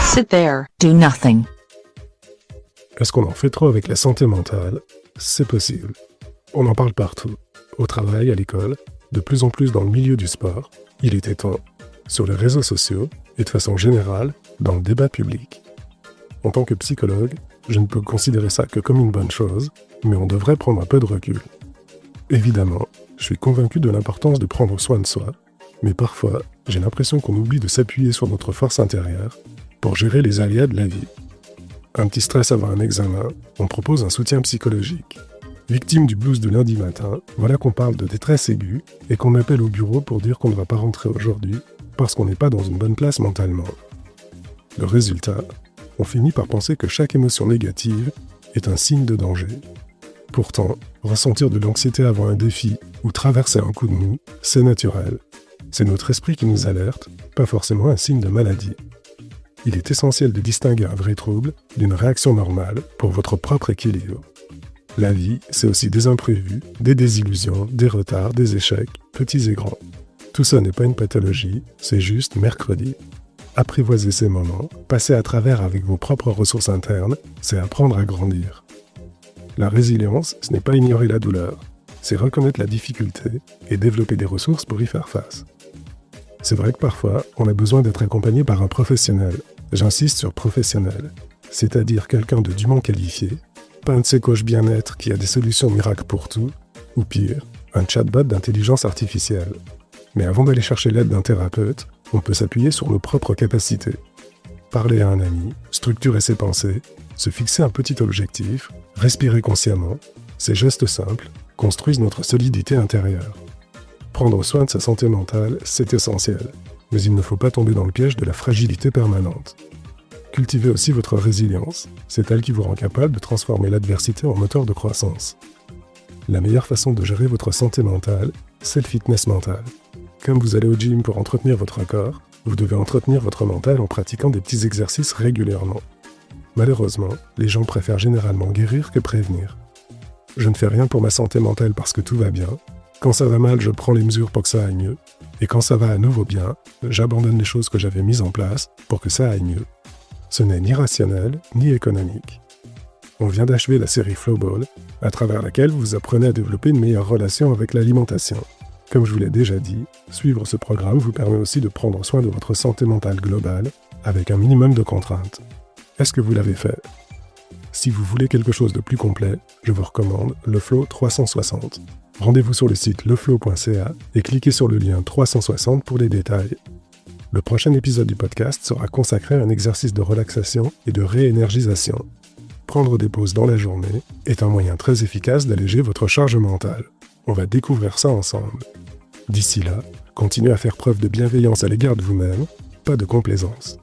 Sit there. Do nothing. Est-ce qu'on en fait trop avec la santé mentale? C'est possible. On en parle partout. Au travail, à l'école, de plus en plus dans le milieu du sport. Il était temps. Sur les réseaux sociaux et de façon générale, dans le débat public. En tant que psychologue, je ne peux considérer ça que comme une bonne chose, mais on devrait prendre un peu de recul. Évidemment, je suis convaincu de l'importance de prendre soin de soi, mais parfois, j'ai l'impression qu'on oublie de s'appuyer sur notre force intérieure pour gérer les aléas de la vie. Un petit stress avant un examen, on propose un soutien psychologique. Victime du blues de lundi matin, voilà qu'on parle de détresse aiguë et qu'on appelle au bureau pour dire qu'on ne va pas rentrer aujourd'hui parce qu'on n'est pas dans une bonne place mentalement. Le résultat, on finit par penser que chaque émotion négative est un signe de danger. Pourtant, ressentir de l'anxiété avant un défi ou traverser un coup de mou, c'est naturel. C'est notre esprit qui nous alerte, pas forcément un signe de maladie. Il est essentiel de distinguer un vrai trouble d'une réaction normale pour votre propre équilibre. La vie, c'est aussi des imprévus, des désillusions, des retards, des échecs, petits et grands. Tout ça n'est pas une pathologie, c'est juste mercredi. Apprivoiser ces moments, passer à travers avec vos propres ressources internes, c'est apprendre à grandir. La résilience, ce n'est pas ignorer la douleur, c'est reconnaître la difficulté et développer des ressources pour y faire face. C'est vrai que parfois, on a besoin d'être accompagné par un professionnel. J'insiste sur professionnel, c'est-à-dire quelqu'un de dûment qualifié, pas un de ces coachs bien-être qui a des solutions miracles pour tout, ou pire, un chatbot d'intelligence artificielle. Mais avant d'aller chercher l'aide d'un thérapeute, on peut s'appuyer sur nos propres capacités. Parler à un ami, structurer ses pensées, se fixer un petit objectif, respirer consciemment, ces gestes simples construisent notre solidité intérieure. Prendre soin de sa santé mentale, c'est essentiel, mais il ne faut pas tomber dans le piège de la fragilité permanente. Cultivez aussi votre résilience, c'est elle qui vous rend capable de transformer l'adversité en moteur de croissance. La meilleure façon de gérer votre santé mentale, c'est le fitness mental. Comme vous allez au gym pour entretenir votre corps, vous devez entretenir votre mental en pratiquant des petits exercices régulièrement. Malheureusement, les gens préfèrent généralement guérir que prévenir. Je ne fais rien pour ma santé mentale parce que tout va bien. Quand ça va mal, je prends les mesures pour que ça aille mieux. Et quand ça va à nouveau bien, j'abandonne les choses que j'avais mises en place pour que ça aille mieux. Ce n'est ni rationnel, ni économique. On vient d'achever la série Flowball, à travers laquelle vous apprenez à développer une meilleure relation avec l'alimentation. Comme je vous l'ai déjà dit, suivre ce programme vous permet aussi de prendre soin de votre santé mentale globale avec un minimum de contraintes. Est-ce que vous l'avez fait? Si vous voulez quelque chose de plus complet, je vous recommande le Flow 360. Rendez-vous sur le site leflow.ca et cliquez sur le lien 360 pour les détails. Le prochain épisode du podcast sera consacré à un exercice de relaxation et de réénergisation. Prendre des pauses dans la journée est un moyen très efficace d'alléger votre charge mentale. On va découvrir ça ensemble. D'ici là, continuez à faire preuve de bienveillance à l'égard de vous-même, pas de complaisance.